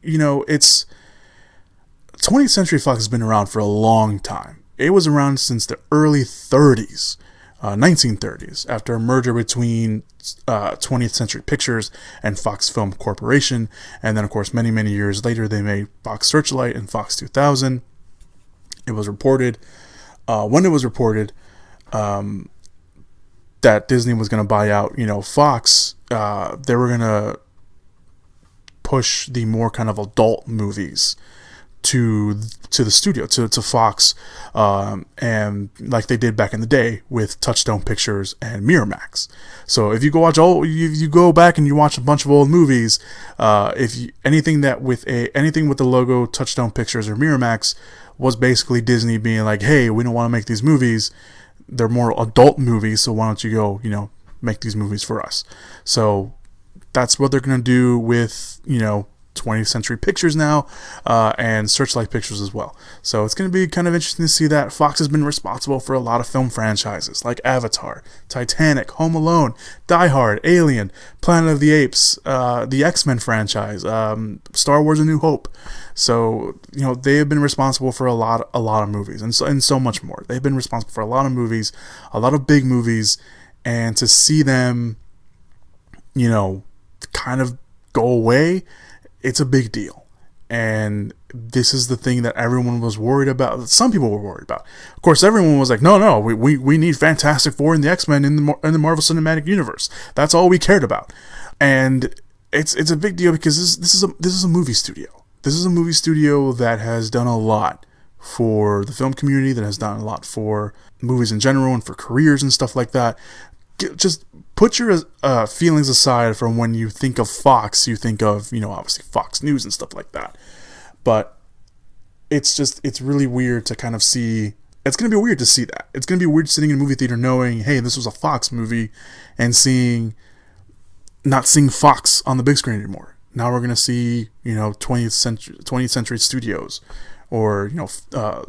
you know, 20th Century Fox has been around for a long time. It was around since the early 30s, 1930s, after a merger between 20th Century Pictures and Fox Film Corporation. And then, of course, many, many years later, they made Fox Searchlight and Fox 2000. It was reported, when it was reported that Disney was going to buy out, Fox, they were going to push the more kind of adult movies to the studio, to Fox, and like they did back in the day with Touchstone Pictures and Miramax. So if you go back and you watch a bunch of old movies, anything with the logo Touchstone Pictures or Miramax was basically Disney being like, hey, we don't want to make these movies, they're more adult movies, so why don't you go, make these movies for us. So that's what they're going to do with, 20th Century Pictures now, and Searchlight Pictures as well. So it's going to be kind of interesting to see that. Fox has been responsible for a lot of film franchises like Avatar, Titanic, Home Alone, Die Hard, Alien, Planet of the Apes, the X-Men franchise, Star Wars: A New Hope. So, you know, they have been responsible for a lot of movies, and so much more. They've been responsible for a lot of movies, a lot of big movies, and to see them, you know, kind of go away, it's a big deal. And this is the thing that everyone was worried about. Some people were worried about. Of course, everyone was like, no, we need Fantastic Four and the X-Men in the Marvel Cinematic Universe. That's all we cared about. And it's a big deal because this is a movie studio. This is a movie studio that has done a lot for the film community, that has done a lot for movies in general and for careers and stuff like that. Just put your feelings aside from when you think of Fox. You think of, you know, obviously Fox News and stuff like that. But it's really weird to kind of see. It's going to be weird to see that. It's going to be weird sitting in a movie theater knowing, hey, this was a Fox movie, and not seeing Fox on the big screen anymore. Now we're going to see, you know, 20th Century Studios, or, you know,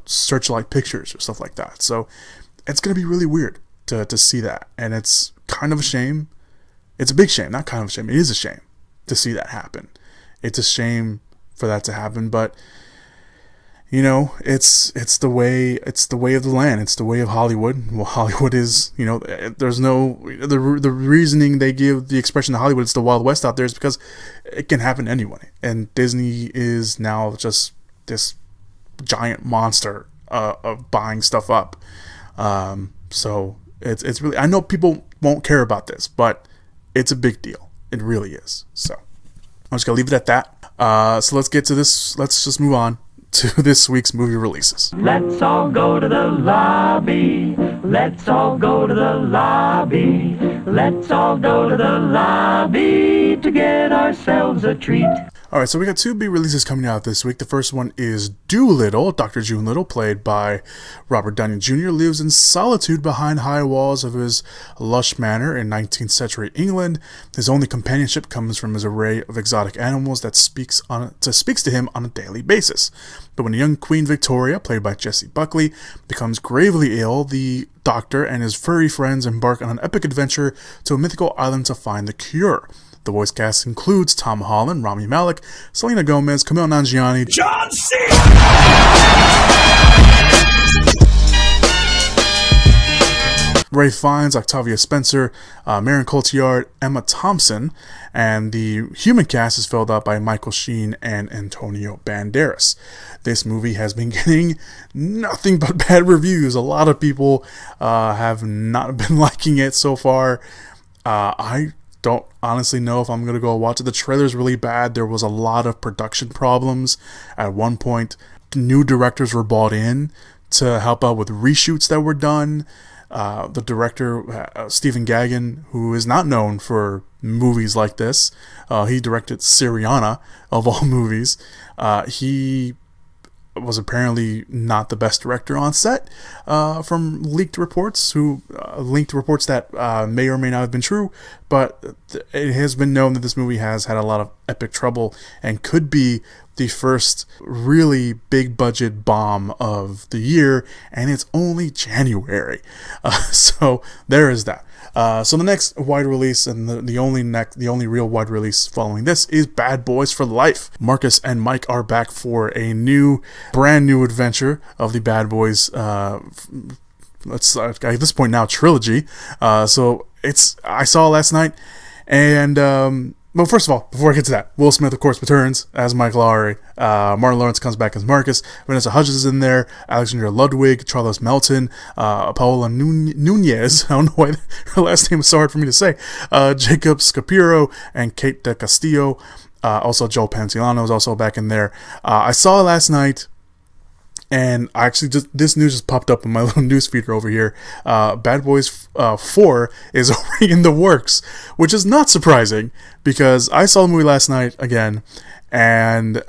Searchlight Pictures or stuff like that. So it's going to be really weird to see that, and it's kind of a shame. It's a big shame, not kind of a shame. It is a shame to see that happen. It's a shame for that to happen, but you know, it's the way of the land. It's the way of Hollywood. Well, Hollywood is, you know, there's no the reasoning they give the expression to Hollywood, it's the Wild West out there, is because it can happen anyway. And Disney is now just this giant monster of buying stuff up. So it's really, I know people won't care about this, but it's a big deal. It really is. So I'm just gonna leave it at that. So let's get to this. Let's just move on to this week's movie releases. Let's all go to the lobby. Let's all go to the lobby. Let's all go to the lobby to get ourselves a treat. Alright, so we got two big releases coming out this week. The first one is Doolittle. Dr. Doolittle, played by Robert Downey Jr., lives in solitude behind high walls of his lush manor in 19th century England. His only companionship comes from his array of exotic animals that speaks to him on a daily basis. But when young Queen Victoria, played by Jessie Buckley, becomes gravely ill, the doctor and his furry friends embark on an epic adventure to a mythical island to find the cure. The voice cast includes Tom Holland, Rami Malek, Selena Gomez, Kumail Nanjiani, John C. Ralph Fiennes, Octavia Spencer, Marion Cotillard, Emma Thompson, and the human cast is filled out by Michael Sheen and Antonio Banderas. This movie has been getting nothing but bad reviews. A lot of people have not been liking it so far. I don't honestly know if I'm going to go watch it. The trailer's really bad. There was a lot of production problems. At one point, new directors were brought in to help out with reshoots that were done. The director, Stephen Gaghan, who is not known for movies like this, he directed Syriana, of all movies. He was apparently not the best director on set, from leaked reports that may or may not have been true, but it has been known that this movie has had a lot of epic trouble and could be the first really big budget bomb of the year, and it's only January. So there is that. So the next wide release, and the only real wide release following this, is Bad Boys for Life. Marcus and Mike are back for a brand new adventure of the Bad Boys. Let's at this point now trilogy. So I saw it last night, and well, first of all, before I get to that, Will Smith, of course, returns as Mike Lowry. Martin Lawrence comes back as Marcus. Vanessa Hudgens is in there. Alexandra Ludwig, Charles Melton, Paola Nunez. I don't know why her last name is so hard for me to say. Jacob Scapiro and Kate de Castillo. Also, Joe Pantoliano is also back in there. I saw it last night. And I actually this news just popped up in my little news feeder over here. Bad Boys 4 is already in the works, which is not surprising because I saw the movie last night again, and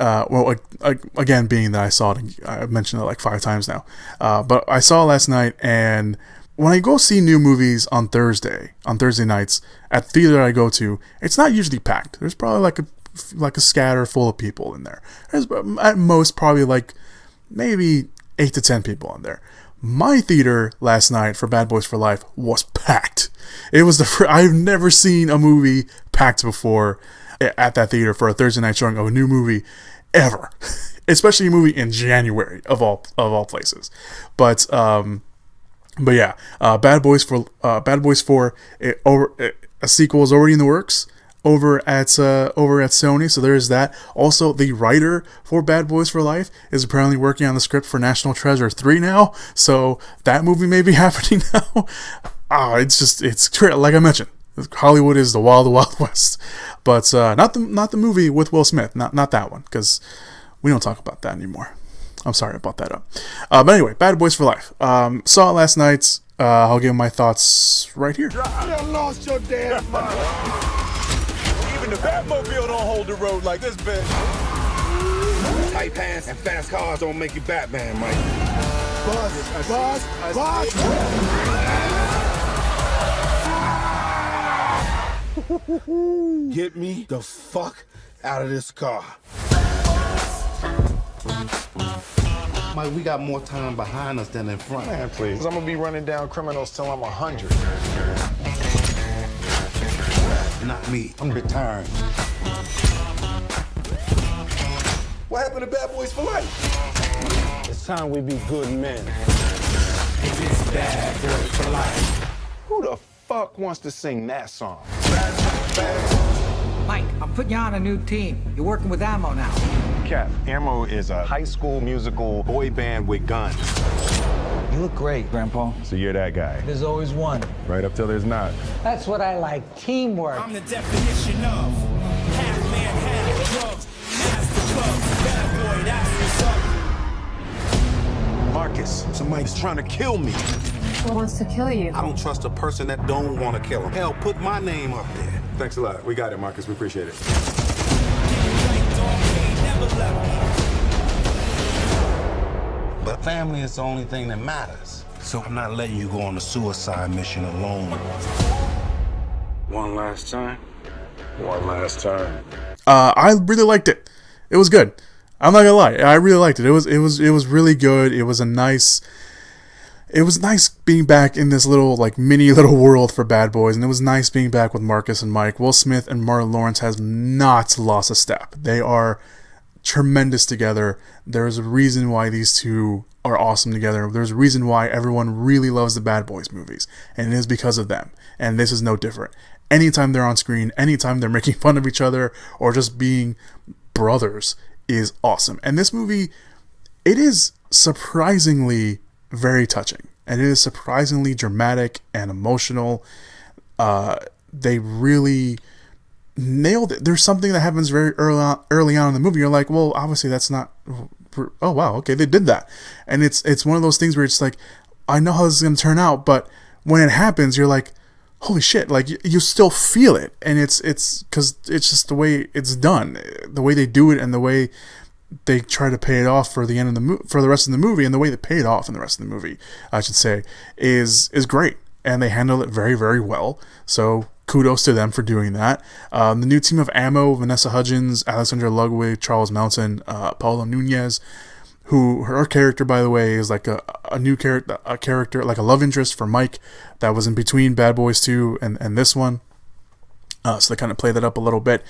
again being that I saw it, I mentioned it like 5 times now. But I saw it last night, and when I go see new movies on Thursday nights at the theater I go to, it's not usually packed. There's probably like like a scatter full of people in there. There's at most probably like maybe 8 to 10 people in there. My theater last night for Bad Boys for Life was packed. It was I've never seen a movie packed before at that theater for a Thursday night showing of a new movie ever, especially a movie in January of all places. But yeah, Bad Boys 4, a sequel is already in the works over at Sony, so there is that. Also, the writer for Bad Boys for Life is apparently working on the script for National Treasure 3 now, so that movie may be happening now. It's like I mentioned, Hollywood is the wild west, but not the movie with Will Smith, not that one, because we don't talk about that anymore. I'm sorry I brought that up. But anyway, Bad Boys for Life. Saw it last night. I'll give my thoughts right here. You done lost your damn mind. Even the Batmobile don't hold the road like this, bitch. Tight pants and fast cars don't make you Batman, Mike. Buzz. Get me the fuck out of this car. Mike, we got more time behind us than in front. Man, please. I'm gonna be running down criminals till I'm 100. Not me. I'm retiring. What happened to Bad Boys for Life? It's time we be good men. It's Bad Boys for Life. Who the fuck wants to sing that song? Mike, I'm putting you on a new team. You're working with Ammo now. Cap, Ammo is a high school musical boy band with guns. You look great, Grandpa. So you're that guy. There's always one. Right up till there's not. That's what I like, teamwork. I'm the definition of half man, half drugs, master drugs, bad boy, that's what's up. Marcus, somebody's trying to kill me. Who wants to kill you? I don't trust a person that don't want to kill him. Hell, put my name up there. Thanks a lot. We got it, Marcus. We appreciate it. But family is the only thing that matters. So I'm not letting you go on a suicide mission alone. One last time. One last time. I really liked it. It was good. I'm not gonna lie. I really liked it. It was really good. It was nice being back in this little mini world for Bad Boys, and it was nice being back with Marcus and Mike. Will Smith and Martin Lawrence has not lost a step. They are tremendous together. There's a reason why these two are awesome together. There's a reason why everyone really loves the Bad Boys movies, and it is because of them. And this is no different. Anytime they're on screen, anytime they're making fun of each other or just being brothers is awesome. And this movie, it is surprisingly very touching, and it is surprisingly dramatic and emotional. They really nailed it. There's something that happens very early on in the movie. You're like, well, obviously that's not. Oh wow, okay, they did that, and it's one of those things where it's like, I know how this is gonna turn out, but when it happens, you're like, holy shit! Like you still feel it, and it's because it's just the way it's done, the way they do it, and the way they try to pay it off for the end of for the rest of the movie, and the way they pay it off in the rest of the movie, I should say, is great, and they handle it very, very well. So kudos to them for doing that. The new team of Ammo, Vanessa Hudgens, Alexandra Ludwig, Charles Melton, Paula Nunez, who her character, by the way, is like a new character, like a love interest for Mike that was in between Bad Boys 2 and this one. So they kind of play that up a little bit.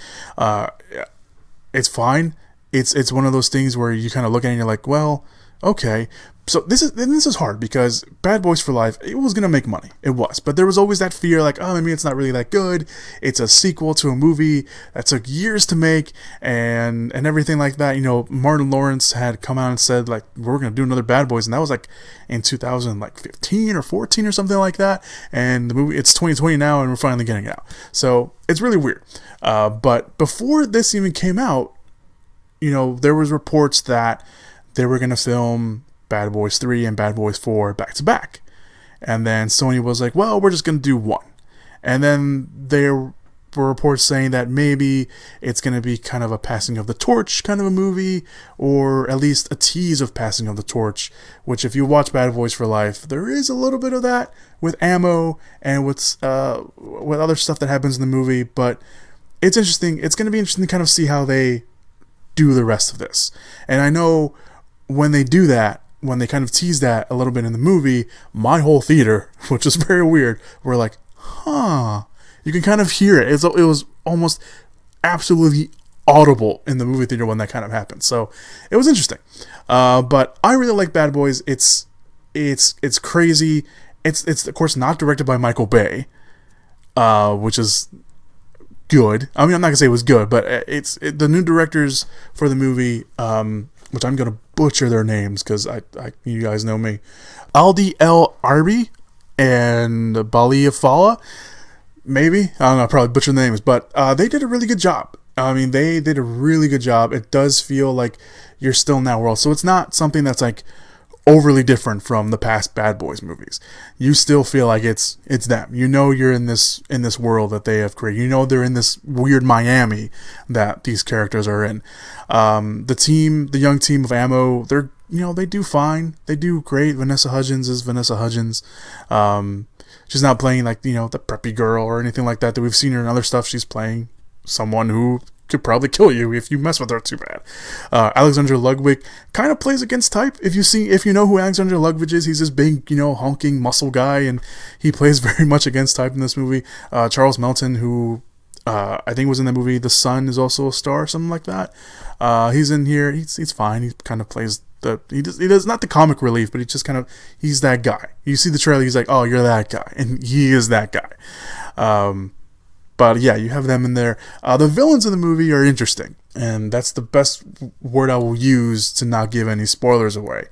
It's fine. It's one of those things where you kind of look at it and you're like, well, okay. So this is hard because Bad Boys for Life, it was going to make money. It was. But there was always that fear like, oh, maybe it's not really that good. It's a sequel to a movie that took years to make and everything like that. You know, Martin Lawrence had come out and said, like, we're going to do another Bad Boys. And that was like in 2015 or 14 or something like that. And the movie, it's 2020 now and we're finally getting it out. So it's really weird. But before this even came out, you know, there was reports that they were going to film Bad Boys 3 and Bad Boys 4 back to back. And then Sony was like, well, we're just going to do one. And then there were reports saying that maybe it's going to be kind of a passing of the torch kind of a movie, or at least a tease of passing of the torch, which if you watch Bad Boys for Life, there is a little bit of that with Ammo and with other stuff that happens in the movie, but it's interesting. It's going to be interesting to kind of see how they do the rest of this. And I know when they do that, when they kind of tease that a little bit in the movie, my whole theater, which is very weird, we're like, huh. You can kind of hear it. It was almost absolutely audible in the movie theater when that kind of happened. So it was interesting. But I really like Bad Boys. It's crazy. It's of course not directed by Michael Bay, which is good. I mean, I'm not gonna say it was good, but the new directors for the movie, which I'm gonna butcher their names because you guys know me, Aldi El Arbi and Bali Afala. Maybe, I don't know, probably butcher the names, but they did a really good job. I mean, they did a really good job. It does feel like you're still in that world, so it's not something that's like overly different from the past Bad Boys movies. You still feel like it's them. You know, you're in this world that they have created. You know, they're in this weird Miami that these characters are in. The young team of Ammo, they do fine. They do great. Vanessa Hudgens is Vanessa Hudgens. She's not playing like, the preppy girl or anything like that we've seen her in other stuff. She's playing someone who could probably kill you if you mess with her too bad. Alexander Ludwig kind of plays against type. If you know who Alexander Ludwig is, he's this big, honking muscle guy, and he plays very much against type in this movie. Charles Melton, who I think was in the movie The Sun, is also a star, something like that. He's in here. He's fine. He kind of plays he does not the comic relief, but he's that guy. You see the trailer, he's like, oh, you're that guy, and he is that guy. But yeah, you have them in there. The villains in the movie are interesting, and that's the best word I will use to not give any spoilers away.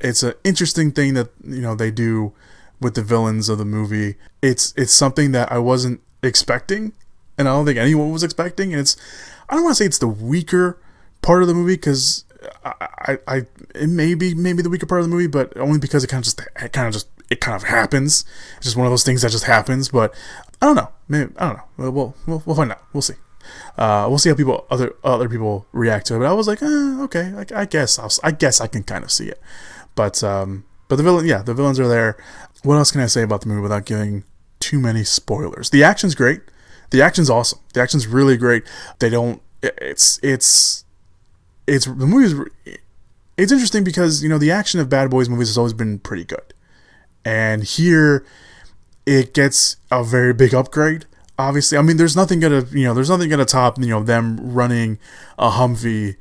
It's an interesting thing that they do with the villains of the movie. It's something that I wasn't expecting, and I don't think anyone was expecting. And I don't want to say it's the weaker part of the movie, because it may be the weaker part of the movie, but only because it kind of happens. It's just one of those things that just happens. But I don't know. Maybe, I don't know. We'll find out. We'll see. We'll see how other people react to it. But I was like, okay. I guess I can kind of see it. But the villains are there. What else can I say about the movie without giving too many spoilers? The action's great. The action's awesome. The action's really great. It's interesting because the action of Bad Boys movies has always been pretty good, and here it gets a very big upgrade. Obviously, I mean, there's nothing gonna top them running a Humvee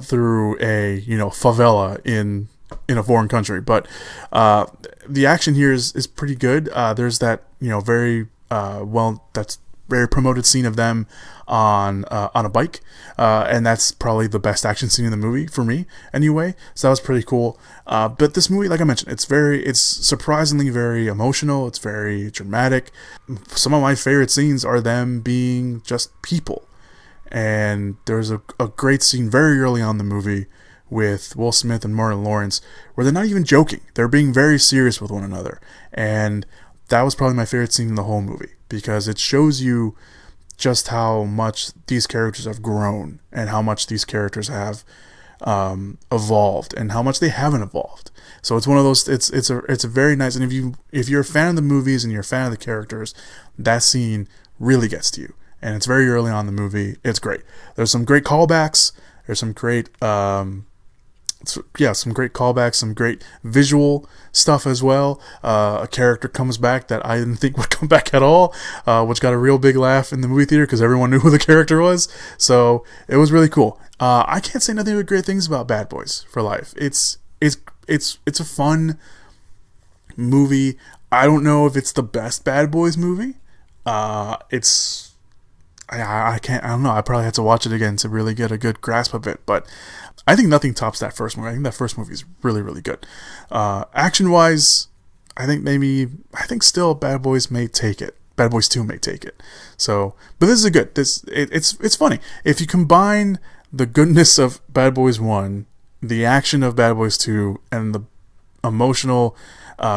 through a favela in a foreign country, but the action here is pretty good. There's that very that's very promoted scene of them on a bike, and that's probably the best action scene in the movie for me anyway, so that was pretty cool. But this movie, like I mentioned, it's surprisingly very emotional. It's very dramatic. Some of my favorite scenes are them being just people, and there's a great scene very early on in the movie with Will Smith and Martin Lawrence where they're not even joking. They're being very serious with one another, and that was probably my favorite scene in the whole movie, because it shows you just how much these characters have grown and how much these characters have evolved and how much they haven't evolved. So it's one of those. It's a very nice. And if you're a fan of the movies and you're a fan of the characters, that scene really gets to you. And it's very early on in the movie. It's great. There's some great callbacks. There's some great some great callbacks, some great visual stuff as well. A character comes back that I didn't think would come back at all, which got a real big laugh in the movie theater because everyone knew who the character was. So it was really cool. I can't say nothing but great things about Bad Boys for Life. It's a fun movie. I don't know if it's the best Bad Boys movie. I don't know. I probably have to watch it again to really get a good grasp of it. But I think nothing tops that first movie. I think that first movie is really, really good. Action-wise, I think still Bad Boys may take it. Bad Boys 2 may take it. So, but this is it's funny. If you combine the goodness of Bad Boys 1, the action of Bad Boys 2, and the emotional,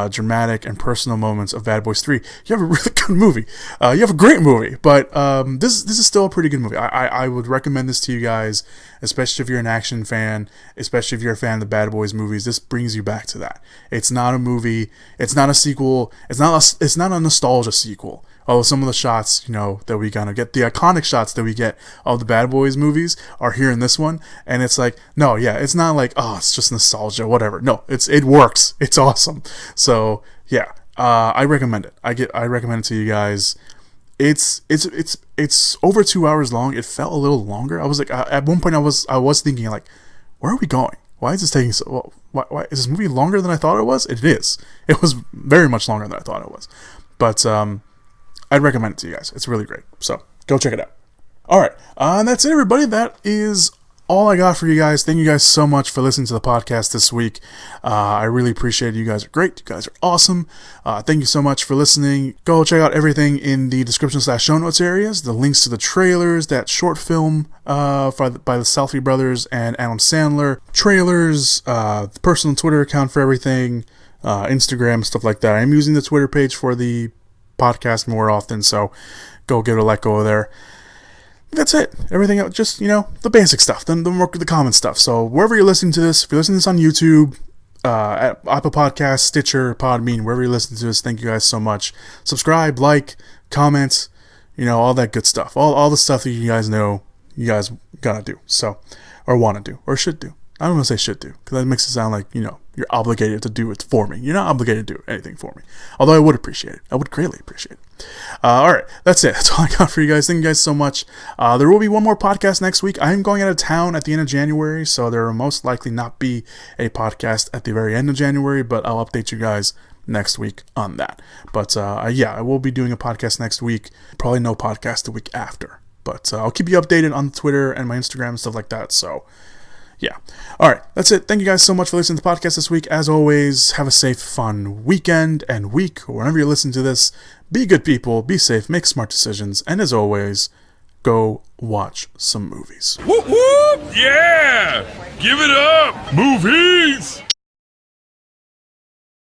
dramatic, and personal moments of Bad Boys 3, you have a really good movie. You have a great movie, but this is still a pretty good movie. I would recommend this to you guys, especially if you're an action fan, especially if you're a fan of the Bad Boys movies. This brings you back to that. It's not a movie. It's not a sequel. It's not a nostalgia sequel Although some of the shots, you know, that we gonna get, the iconic shots that we get of the Bad Boys movies are here in this one, and it's like, no, yeah, it's not like, oh, it's just nostalgia, whatever. No, it works. It's awesome. So yeah, I recommend it. I recommend it to you guys. It's over 2 hours long. It felt a little longer. I was like, at one point I was thinking like, where are we going? Why is this taking so? Why is this movie longer than I thought it was? It is. It was very much longer than I thought it was. But I'd recommend it to you guys. It's really great. So go check it out. All right. And that's it, everybody. That is all I got for you guys. Thank you guys so much for listening to the podcast this week. I really appreciate it. You guys are great. You guys are awesome. Thank you so much for listening. Go check out everything in the description/show notes areas. The links to the trailers, that short film by the Selfie Brothers and Adam Sandler, trailers, the personal Twitter account for everything, Instagram, stuff like that. I'm using the Twitter page for the podcast more often, so go give it a let go there. That's it. Everything else, just, you know, the basic stuff, the common stuff. So wherever you're listening to this, if you're listening to this on YouTube, at Apple Podcasts, Stitcher, Podbean, wherever you're listening to this, thank you guys so much. Subscribe, like, comment, you know, all that good stuff. All the stuff that you guys know you guys gotta do. So, or want to do, or should do. I don't want to say should do, because that makes it sound like, you know, you're obligated to do it for me. You're not obligated to do anything for me. Although I would appreciate it. I would greatly appreciate it. Alright, that's it. That's all I got for you guys. Thank you guys so much. There will be one more podcast next week. I am going out of town at the end of January, so there will most likely not be a podcast at the very end of January, but I'll update you guys next week on that. But yeah, I will be doing a podcast next week. Probably no podcast the week after. But I'll keep you updated on Twitter and my Instagram and stuff like that, so yeah. Alright, that's it. Thank you guys so much for listening to the podcast this week. As always, have a safe, fun weekend and week, or whenever you listen to this. Be good people, be safe, make smart decisions, and as always, go watch some movies. Whoop whoop! Yeah! Give it up! Movies!